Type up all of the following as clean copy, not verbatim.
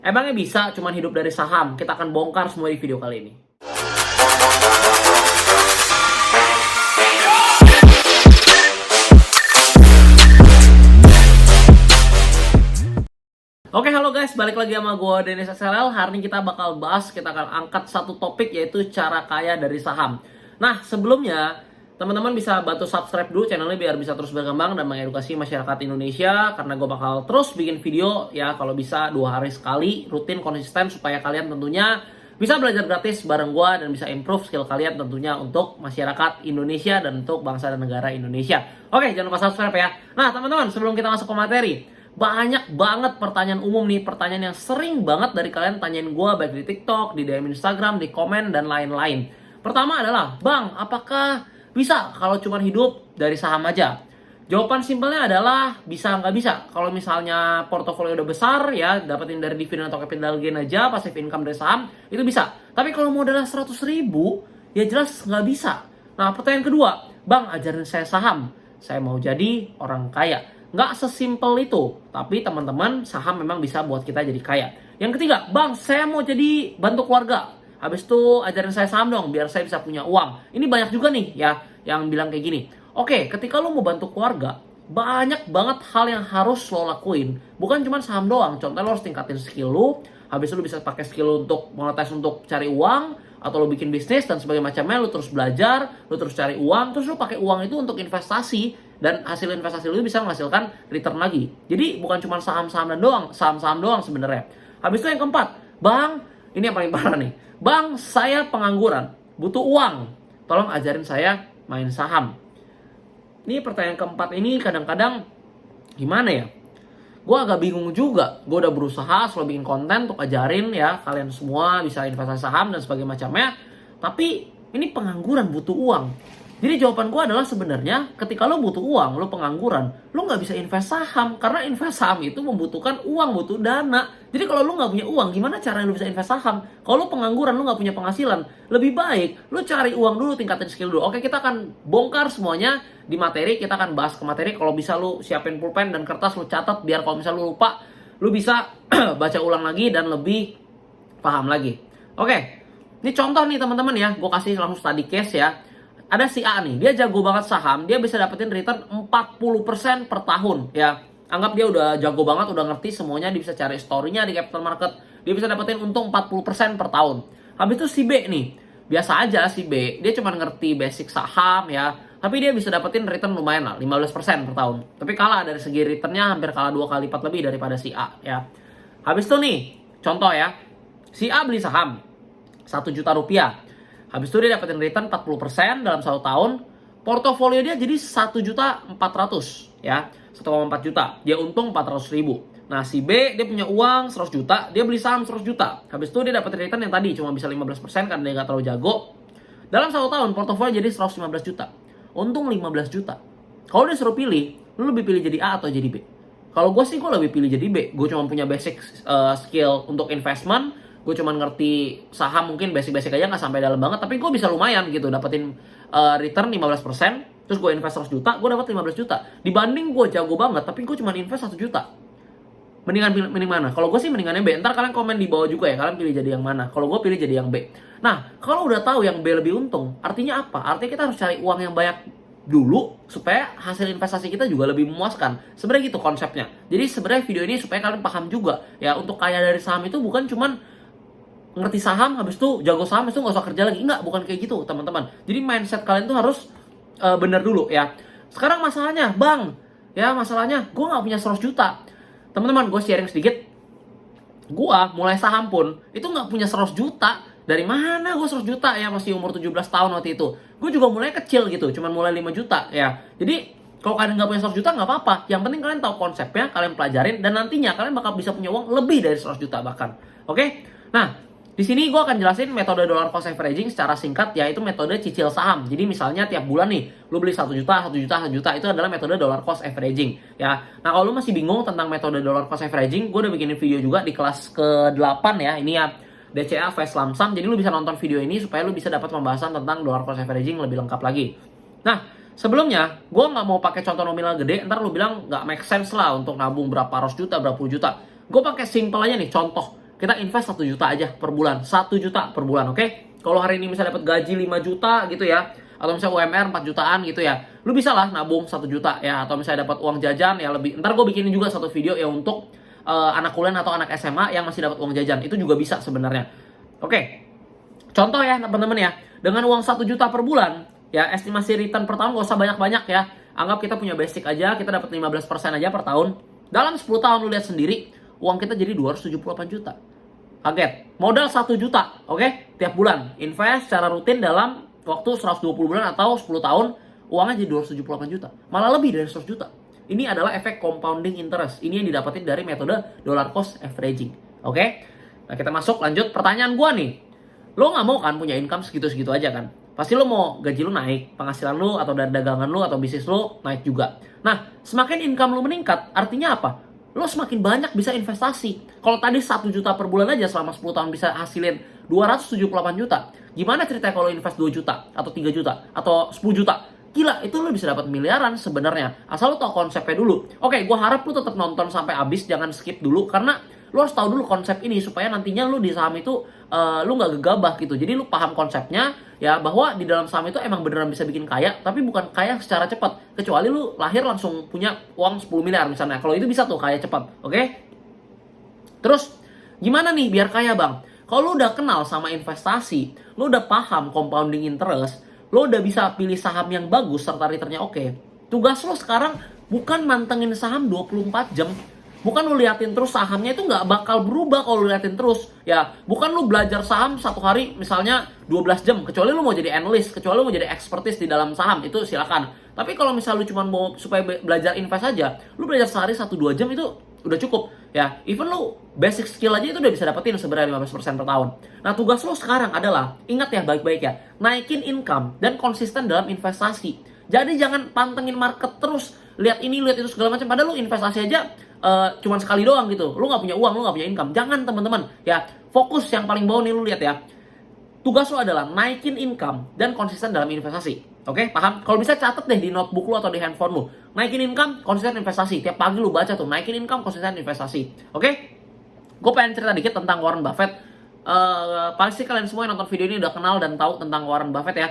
Emangnya bisa cuman hidup dari saham? Kita akan bongkar semua di video kali ini. Oke, halo guys, balik lagi sama gue Dennis SLL. Hari ini kita bakal bahas, kita akan angkat satu topik, yaitu cara kaya dari saham. Nah, sebelumnya teman-teman bisa bantu subscribe dulu channelnya biar bisa terus berkembang dan mengedukasi masyarakat Indonesia. Karena gue bakal terus bikin video ya, kalau bisa 2 hari sekali, rutin, konsisten, supaya kalian tentunya bisa belajar gratis bareng gue dan bisa improve skill kalian tentunya untuk masyarakat Indonesia dan untuk bangsa dan negara Indonesia. Oke, jangan lupa subscribe ya. Nah, teman-teman, sebelum kita masuk ke materi, banyak banget pertanyaan umum nih, pertanyaan yang sering banget dari kalian tanyain gue, baik di TikTok, di DM Instagram, di komen, dan lain-lain. Pertama adalah, Bang, apakah bisa kalau cuma hidup dari saham aja? Jawaban simpelnya adalah bisa nggak bisa. Kalau misalnya portofolio udah besar ya, dapetin dari dividen atau capital gain aja, passive income dari saham, itu bisa. Tapi kalau modalnya 100 ribu, ya jelas nggak bisa. Nah, pertanyaan kedua, Bang, ajarin saya saham. Saya mau jadi orang kaya. Nggak sesimpel itu, tapi teman-teman, saham memang bisa buat kita jadi kaya. Yang ketiga, Bang, saya mau jadi bantu keluarga. Habis itu ajarin saya saham dong, biar saya bisa punya uang. Ini banyak juga nih ya, yang bilang kayak gini. Oke, ketika lo mau bantu keluarga, banyak banget hal yang harus lo lakuin. Bukan cuma saham doang, contohnya lo harus tingkatin skill lo. Habis itu lo bisa pakai skill lo untuk monetize untuk cari uang, atau lo bikin bisnis dan sebagainya macamnya. Lo terus belajar, lo terus cari uang, terus lo pakai uang itu untuk investasi. Dan hasil investasi lu bisa menghasilkan return lagi. Jadi bukan cuma saham-saham doang sebenarnya. Habis itu yang keempat, Bang, ini yang paling parah nih. Bang, saya pengangguran, butuh uang. Tolong ajarin saya main saham. Ini pertanyaan keempat ini kadang-kadang gimana ya? Gue agak bingung juga. Gue udah berusaha selalu bikin konten untuk ajarin ya kalian semua bisa investasi saham dan sebagainya macamnya. Tapi ini pengangguran, butuh uang. Jadi jawaban gue adalah sebenarnya ketika lo butuh uang, lo pengangguran, lo nggak bisa invest saham. Karena invest saham itu membutuhkan uang, butuh dana. Jadi kalau lo nggak punya uang, gimana caranya lo bisa invest saham? Kalau lo pengangguran, lo nggak punya penghasilan, lebih baik lo cari uang dulu, tingkatin skill dulu. Oke, kita akan bongkar semuanya di materi, kita akan bahas ke materi. Kalau bisa lo siapin pulpen dan kertas, lo catat, biar kalau misalnya lo lupa, lo bisa baca ulang lagi dan lebih paham lagi. Oke, ini contoh nih teman-teman ya, gue kasih langsung study case ya. Ada si A nih, dia jago banget saham, dia bisa dapetin return 40% per tahun ya. Anggap dia udah jago banget, udah ngerti semuanya, dia bisa cari story-nya di capital market, dia bisa dapetin untung 40% per tahun. Habis itu si B nih, biasa aja si B, dia cuma ngerti basic saham ya, tapi dia bisa dapetin return lumayan lah, 15% per tahun. Tapi kalah dari segi returnnya, hampir kalah 2 kali lipat lebih daripada si A ya. Habis itu nih, contoh ya, si A beli saham 1 juta rupiah. Habis itu dia dapetin return 40% dalam 1 tahun. Portofolio dia jadi 1.400.000 ya. 1,4 juta. Dia untung 400.000. Nah, si B dia punya uang 100 juta, dia beli saham 100 juta. Habis itu dia dapetin return yang tadi cuma bisa 15% karena dia nggak terlalu jago. Dalam 1 tahun portofolio jadi 115 juta. Untung 15 juta. Kalau dia suruh pilih, lu lebih pilih jadi A atau jadi B? Kalau gue sih gue lebih pilih jadi B. Gue cuma punya basic skill untuk investment. Gue cuma ngerti saham mungkin basic-basic aja, nggak sampai dalam banget, tapi gue bisa lumayan gitu dapetin return 15%, terus gue invest 100 juta, gue dapat 15 juta. Dibanding gue jago banget tapi gue cuma invest 1 juta. Mending mana? Kalau gue sih mendingannya B. Ntar kalian komen di bawah juga ya, kalian pilih jadi yang mana. Kalau gue pilih jadi yang B. Nah, kalau udah tahu yang B lebih untung, artinya apa? Artinya kita harus cari uang yang banyak dulu supaya hasil investasi kita juga lebih memuaskan. Sebenarnya gitu konsepnya. Jadi sebenarnya video ini supaya kalian paham juga ya, untuk kaya dari saham itu bukan cuman ngerti saham, habis itu jago saham, habis itu nggak usah kerja lagi. Enggak, bukan kayak gitu teman-teman. Jadi mindset kalian tuh harus bener dulu ya. Sekarang masalahnya, Bang, ya masalahnya gue nggak punya 100 juta. Teman-teman, gue sharing sedikit. Gue mulai saham pun, itu nggak punya 100 juta. Dari mana gue 100 juta ya, masih umur 17 tahun waktu itu. Gue juga mulai kecil gitu, cuman mulai 5 juta ya. Jadi kalau kalian nggak punya 100 juta nggak apa-apa. Yang penting kalian tahu konsepnya, kalian pelajarin, dan nantinya kalian bakal bisa punya uang lebih dari 100 juta bahkan. Oke? Nah, di sini gue akan jelasin metode dollar cost averaging secara singkat, yaitu metode cicil saham. Jadi misalnya tiap bulan nih, lu beli 1 juta, 1 juta, 1 juta, itu adalah metode dollar cost averaging. Ya. Nah, kalau lu masih bingung tentang metode dollar cost averaging, gue udah bikinin video juga di kelas ke-8 ya. Ini ya, DCA Fast Lump Sum. Jadi lu bisa nonton video ini supaya lu bisa dapat pembahasan tentang dollar cost averaging lebih lengkap lagi. Nah, sebelumnya, gue nggak mau pakai contoh nominal gede, ntar lu bilang nggak make sense lah untuk nabung berapa ratus juta, berapa puluh juta. Gue pakai simple aja nih, contoh. kita invest 1 juta aja per bulan. 1 juta per bulan, oke? Kalau hari ini misalnya dapat gaji 5 juta gitu ya, atau misalnya UMR 4 jutaan gitu ya, lu bisa lah nabung 1 juta ya, atau misalnya dapat uang jajan ya lebih. Ntar gue bikinin juga satu video ya untuk anak kuliah atau anak SMA yang masih dapat uang jajan, itu juga bisa sebenarnya. Oke, contoh ya teman-teman ya, dengan uang 1 juta per bulan, ya estimasi return per tahun gak usah banyak-banyak ya. Anggap kita punya basic aja, kita dapat 15% aja per tahun. Dalam 10 tahun lu lihat sendiri, uang kita jadi 278 juta. Kaget, modal 1 juta, oke? Tiap bulan, invest secara rutin dalam waktu 120 bulan atau 10 tahun, uangnya jadi 278 juta. Malah lebih dari 100 juta. Ini adalah efek compounding interest. Ini yang didapetin dari metode dollar cost averaging, oke? Nah, kita masuk, lanjut. Pertanyaan gua nih, lo nggak mau kan punya income segitu-segitu aja kan? Pasti lo mau gaji lo naik, penghasilan lo atau dari dagangan lo atau bisnis lo naik juga. Nah, semakin income lo meningkat, artinya apa? Lo semakin banyak bisa investasi. Kalau tadi 1 juta per bulan aja selama 10 tahun bisa hasilin 278 juta. Gimana ceritanya kalau invest 2 juta atau 3 juta atau 10 juta? Gila, itu lo bisa dapat miliaran sebenarnya. Asal lo tau konsepnya dulu. Oke, gue harap lo tetap nonton sampai habis, jangan skip dulu karena lo harus tahu dulu konsep ini supaya nantinya lo di saham itu lo nggak gegabah gitu. Jadi lo paham konsepnya ya, bahwa di dalam saham itu emang beneran bisa bikin kaya, tapi bukan kaya secara cepat. Kecuali lo lahir langsung punya uang 10 miliar misalnya. Kalau itu bisa tuh kaya cepat, oke? Terus gimana nih biar kaya bang? Kalau lo udah kenal sama investasi, lo udah paham compounding interest, lo udah bisa pilih saham yang bagus serta returnnya oke. Tugas lo sekarang bukan mantengin saham 24 jam. Bukan lu liatin terus sahamnya itu nggak bakal berubah kalau lu liatin terus. Ya, bukan lu belajar saham satu hari misalnya 12 jam. Kecuali lu mau jadi analis, kecuali lu mau jadi expertise di dalam saham, itu silakan. Tapi kalau misal lu cuma mau supaya belajar invest aja, lu belajar sehari 1-2 jam itu udah cukup. Ya, even lu basic skill aja itu udah bisa dapetin sebenarnya 15% per tahun. Nah, tugas lu sekarang adalah, ingat ya baik-baik ya, naikin income dan konsisten dalam investasi. Jadi jangan pantengin market terus, lihat ini, lihat itu segala macam. Padahal lu investasi aja cuman sekali doang gitu. Lu nggak punya uang, lu nggak punya income. Jangan teman-teman. Ya, fokus yang paling bawah nih lu lihat ya. Tugas lu adalah naikin income dan konsisten dalam investasi. Oke, paham? Kalau bisa catat deh di notebook lu atau di handphone lu. Naikin income, konsisten investasi. Tiap pagi lu baca tuh, naikin income, konsisten investasi. Oke? Gue pengen cerita dikit tentang Warren Buffett. Pasti kalian semua yang nonton video ini udah kenal dan tahu tentang Warren Buffett ya.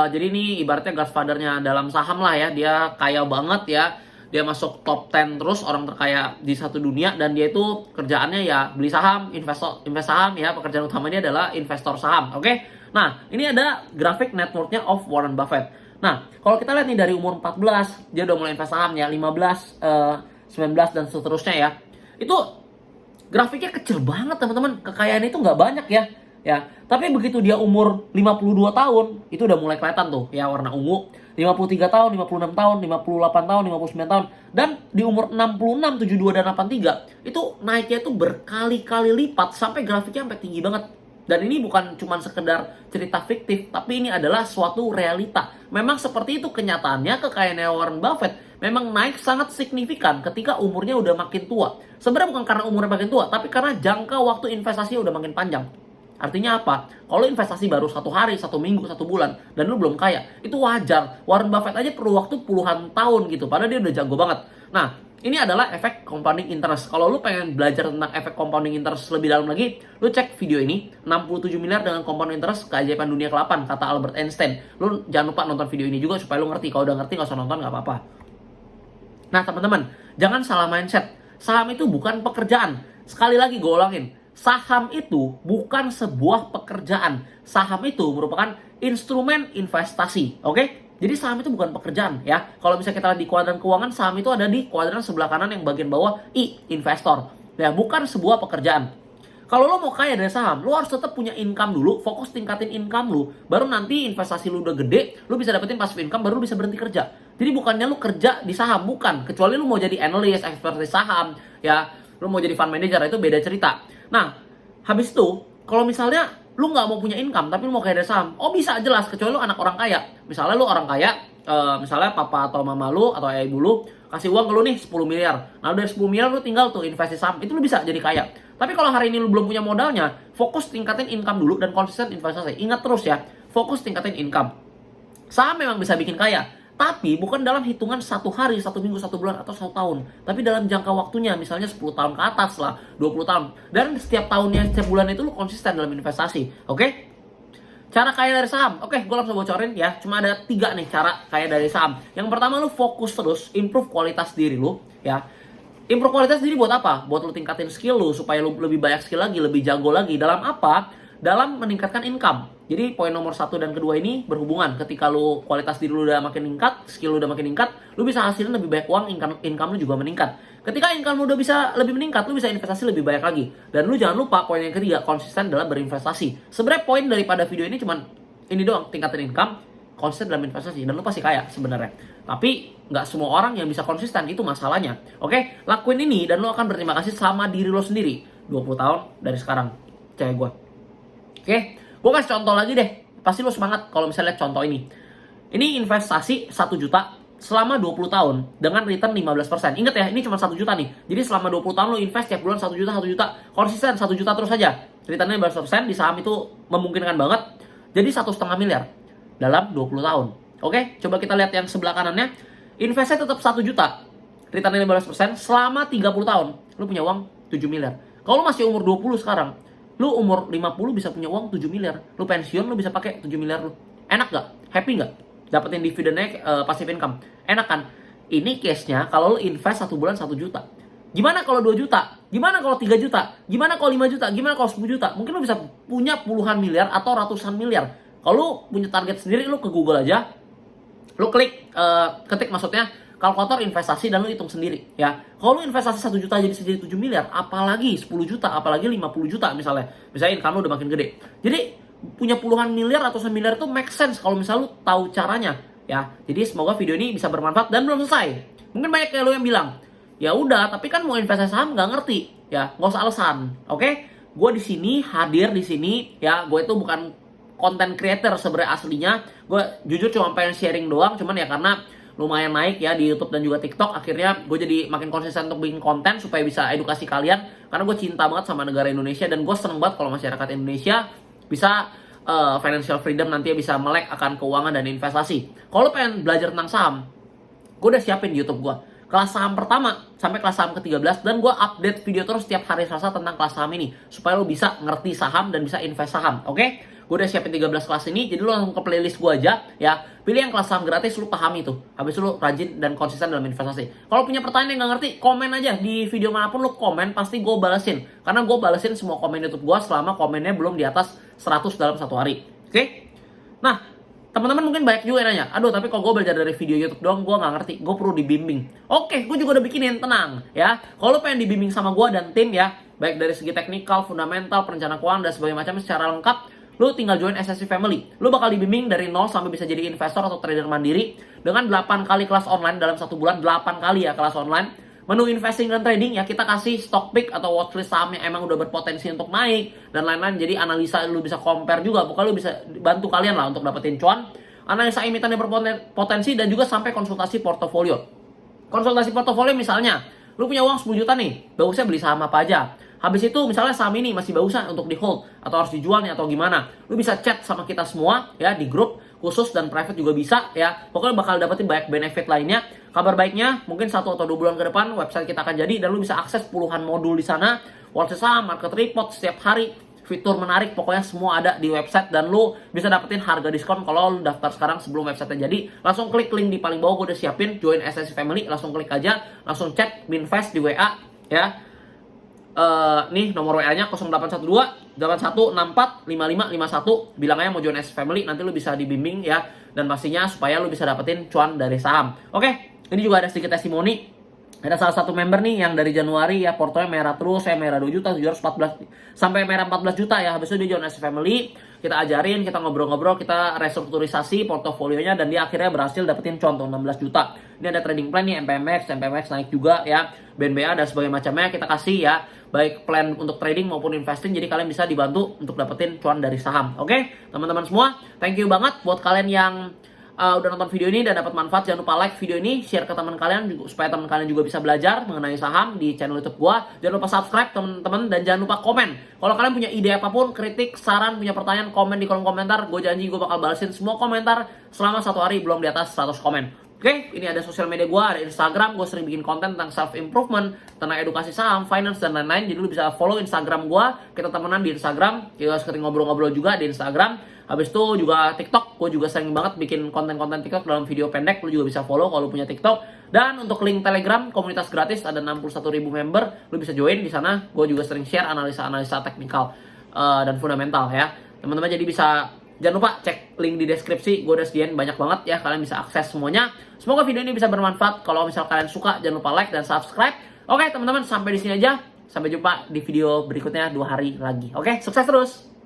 Jadi ini ibaratnya godfather-nya dalam saham lah ya. Dia kaya banget ya. Dia masuk top 10 terus orang terkaya di satu dunia, dan dia itu kerjaannya ya beli saham, invest saham ya. Pekerjaan utama dia adalah investor saham. Oke? Nah, ini ada grafik net worth-nya of Warren Buffett. Nah, kalau kita lihat nih dari umur 14 dia udah mulai invest saham ya, 15, 19 dan seterusnya ya. Itu grafiknya kecil banget teman-teman. Kekayaan itu nggak banyak ya. Ya, tapi begitu dia umur 52 tahun, itu udah mulai kelihatan tuh ya warna ungu. 53 tahun, 56 tahun, 58 tahun, 59 tahun. Dan di umur 66, 72, dan 83, itu naiknya itu berkali-kali lipat sampai grafiknya sampai tinggi banget. Dan ini bukan cuma sekedar cerita fiktif, tapi ini adalah suatu realita. Memang seperti itu kenyataannya, kekayaannya Warren Buffett memang naik sangat signifikan ketika umurnya udah makin tua. Sebenarnya bukan karena umurnya makin tua, tapi karena jangka waktu investasinya udah makin panjang. Artinya apa? Kalau investasi baru 1 hari, 1 minggu, 1 bulan, dan lu belum kaya, itu wajar. Warren Buffett aja perlu waktu puluhan tahun gitu, padahal dia udah jago banget. Nah, ini adalah efek compounding interest. Kalau lu pengen belajar tentang efek compounding interest lebih dalam lagi, lu cek video ini, 67 miliar dengan compounding interest, keajaiban dunia ke-8, kata Albert Einstein. Lu jangan lupa nonton video ini juga supaya lu ngerti. Kalau udah ngerti, gak usah nonton, gak apa-apa. Nah, teman-teman, jangan salah mindset. Saham itu bukan pekerjaan. Sekali lagi gue ulangin. Saham itu bukan sebuah pekerjaan. Saham itu merupakan instrumen investasi. Oke? Jadi saham itu bukan pekerjaan ya. Kalau misalnya kita lihat di kuadran keuangan, saham itu ada di kuadran sebelah kanan yang bagian bawah I, investor. Ya, bukan sebuah pekerjaan. Kalau lo mau kaya dari saham, lo harus tetap punya income dulu, fokus tingkatin income lo. Baru nanti investasi lo udah gede, lo bisa dapetin passive income, baru lo bisa berhenti kerja. Jadi bukannya lo kerja di saham, bukan. Kecuali lo mau jadi analis, expert di saham, ya. Lo mau jadi fund manager, itu beda cerita. Nah, habis itu, kalau misalnya lu nggak mau punya income, tapi lu mau kaya dari saham, oh bisa, jelas, kecuali lu anak orang kaya. Misalnya lu orang kaya, misalnya papa atau mama lu, atau ayah ibu lu, kasih uang ke lu nih 10 miliar. Nah, dari 10 miliar lu tinggal tuh investasi saham, itu lu bisa jadi kaya. Tapi kalau hari ini lu belum punya modalnya, fokus tingkatin income dulu dan konsisten investasi. Ingat terus ya, fokus tingkatin income. Saham memang bisa bikin kaya, Tapi bukan dalam hitungan 1 hari, 1 minggu, 1 bulan, atau 1 tahun. Tapi dalam jangka waktunya, misalnya 10 tahun ke atas lah, 20 tahun. Dan setiap tahunnya, setiap bulan itu lu konsisten dalam investasi. Oke? Cara kaya dari saham. Oke, gue langsung bocorin ya. Cuma ada 3 nih cara kaya dari saham. Yang pertama, lu fokus terus, improve kualitas diri lu. Ya. Improve kualitas diri buat apa? Buat lu tingkatin skill lu, supaya lu lebih banyak skill lagi, lebih jago lagi. Dalam apa? Dalam meningkatkan income. Jadi poin nomor 1 dan kedua ini berhubungan. Ketika lu kualitas diri lu udah makin meningkat, skill lu udah makin meningkat, lu bisa hasilin lebih banyak uang, income lu juga meningkat. Ketika income lu udah bisa lebih meningkat, lu bisa investasi lebih banyak lagi. Dan lu jangan lupa poin yang ketiga, konsisten dalam berinvestasi. Sebenarnya poin daripada video ini cuman ini doang, tingkatin income, konsisten dalam investasi, dan lu pasti kaya sebenarnya. Tapi nggak semua orang yang bisa konsisten, itu masalahnya. Oke, lakuin ini dan lu akan berterima kasih sama diri lu sendiri 20 tahun dari sekarang. Percaya gue. Oke, gue kasih contoh lagi deh. Pasti lo semangat kalau misalnya lihat contoh ini. Ini investasi 1 juta selama 20 tahun dengan return 15%. Ingat ya, ini cuma 1 juta nih. Jadi selama 20 tahun lo invest tiap bulan 1 juta, 1 juta. Konsisten 1 juta terus aja. Returnnya 15% di saham itu memungkinkan banget. Jadi 1,5 miliar dalam 20 tahun. Oke, coba kita lihat yang sebelah kanannya. Investnya tetap 1 juta. Returnnya 15% selama 30 tahun. Lo punya uang 7 miliar. Kalau lo masih umur 20 sekarang, lu umur 50 bisa punya uang 7 miliar. Lu pensiun, lu bisa pakai 7 miliar lu. Enak gak? Happy gak? Dapetin dividennya passive income. Enak kan? Ini case-nya kalau lu invest 1 bulan 1 juta. Gimana kalau 2 juta? Gimana kalau 3 juta? Gimana kalau 5 juta? Gimana kalau 10 juta? Mungkin lu bisa punya puluhan miliar atau ratusan miliar. Kalau lu punya target sendiri, lu ke Google aja. Lu ketik maksudnya kalkulator investasi dan lu hitung sendiri ya. Kalau lu investasi 1 juta jadi 7 miliar, apalagi 10 juta, apalagi 50 juta misalnya. Misalnya income lu udah makin gede. Jadi punya puluhan miliar atau miliar itu make sense kalau misalnya lu tahu caranya ya. Jadi semoga video ini bisa bermanfaat dan belum selesai. Mungkin banyak kayak lu yang bilang, "Ya udah, tapi kan mau investasi saham nggak ngerti." Ya, nggak usah alasan. Oke? Gue di sini hadir di sini ya. Gue itu bukan content creator sebenarnya aslinya. Gue jujur cuma pengen sharing doang, cuman ya karena lumayan naik ya di YouTube dan juga TikTok, akhirnya gue jadi makin konsisten untuk bikin konten supaya bisa edukasi kalian, karena gue cinta banget sama negara Indonesia dan gue seneng banget kalau masyarakat Indonesia bisa financial freedom, nantinya bisa melek akan keuangan dan investasi. Kalau pengen belajar tentang saham, gue udah siapin di YouTube gue kelas saham pertama sampai kelas saham ke-13, dan gue update video terus setiap hari Selasa tentang kelas saham ini supaya lo bisa ngerti saham dan bisa invest saham. Oke? Gue udah siapin 13 kelas ini, jadi lo langsung ke playlist gue aja ya. Pilih yang kelas saham gratis, lo pahami tuh. Habis itu lo rajin dan konsisten dalam investasi. Kalau punya pertanyaan yang gak ngerti, komen aja di video manapun lo komen, pasti gue balesin. Karena gue balesin semua komen YouTube gue selama komennya belum di atas 100 dalam 1 hari. Oke? Nah, teman-teman mungkin banyak juga yang nanya, aduh tapi kalau gue belajar dari video YouTube doang, gue nggak ngerti, gue perlu dibimbing. Oke, gue juga udah bikinin, tenang ya. Kalau lo pengen dibimbing sama gue dan tim ya, baik dari segi teknikal, fundamental, perencanaan keuangan dan sebagainya macam secara lengkap, lo tinggal join SSC Family. Lo bakal dibimbing dari nol sampai bisa jadi investor atau trader mandiri dengan 8 kali kelas online dalam 1 bulan, 8 kali ya kelas online. Menu investing dan trading ya, kita kasih stock pick atau watchlist saham yang emang udah berpotensi untuk naik dan lain-lain. Jadi analisa lu bisa compare juga, bukan lu bisa bantu kalian lah untuk dapetin cuan. Analisa emiten yang berpotensi dan juga sampai konsultasi portofolio. Konsultasi portofolio misalnya, lu punya uang 10 juta nih, bagusnya beli saham apa aja. Habis itu misalnya saham ini masih bagusan untuk di hold atau harus dijual nih atau gimana. Lu bisa chat sama kita semua ya di grup khusus dan private juga bisa ya. Pokoknya bakal dapetin banyak benefit lainnya. Kabar baiknya mungkin 1 atau 2 bulan ke depan website kita akan jadi dan lu bisa akses puluhan modul di sana. Watchlist saham, market report setiap hari, fitur menarik, pokoknya semua ada di website dan lu bisa dapetin harga diskon kalau lu daftar sekarang sebelum website-nya jadi. Langsung klik link di paling bawah, gue udah siapin join SSC Family, langsung klik aja, langsung chat Binvest di WA ya. Nih nomor WA-nya 0812 8164 5551. Bilang aja mau join SSC Family, nanti lu bisa dibimbing ya. Dan pastinya supaya lu bisa dapetin cuan dari saham. Oke, ini juga ada sedikit testimoni. Ada salah satu member nih yang dari Januari ya, portonya merah terus, saya merah 2 juta, 714 sampai merah 14 juta ya. Habis itu dia join SSC Family, kita ajarin, kita ngobrol-ngobrol, kita restrukturisasi portofolionya dan dia akhirnya berhasil dapetin contoh 16 juta. Ini ada trading plan nih, MPMX naik juga ya, BNBA dan sebagainya macamnya kita kasih ya, baik plan untuk trading maupun investing, jadi kalian bisa dibantu untuk dapetin cuan dari saham. Oke, teman-teman semua, thank you banget buat kalian yang udah nonton video ini dan dapat manfaat. Jangan lupa like video ini, share ke teman kalian juga, supaya teman kalian juga bisa belajar mengenai saham di channel YouTube gua. Jangan lupa subscribe teman-teman dan jangan lupa komen. Kalau kalian punya ide apapun, kritik, saran, punya pertanyaan, komen di kolom komentar. Gue janji gue bakal balesin semua komentar selama 1 hari belum di atas 100 komen. Oke, ini ada sosial media gue, ada Instagram, gue sering bikin konten tentang self-improvement, tentang edukasi saham, finance, dan lain-lain. Jadi lu bisa follow Instagram gue, kita temenan di Instagram, kita sering ngobrol-ngobrol juga di Instagram. Habis itu juga TikTok, gue juga sering banget bikin konten-konten TikTok dalam video pendek, lu juga bisa follow kalau lu punya TikTok. Dan untuk link Telegram, komunitas gratis, ada 61.000 member, lu bisa join di sana. Gue juga sering share analisa-analisa teknikal dan fundamental ya. Teman-teman jadi bisa. Jangan lupa cek link di deskripsi, gue udah sediain banyak banget ya, kalian bisa akses semuanya. Semoga video ini bisa bermanfaat. Kalau misal kalian suka, jangan lupa like dan subscribe. Oke teman-teman, sampai di sini aja. Sampai jumpa di video berikutnya 2 hari lagi. Oke, sukses terus!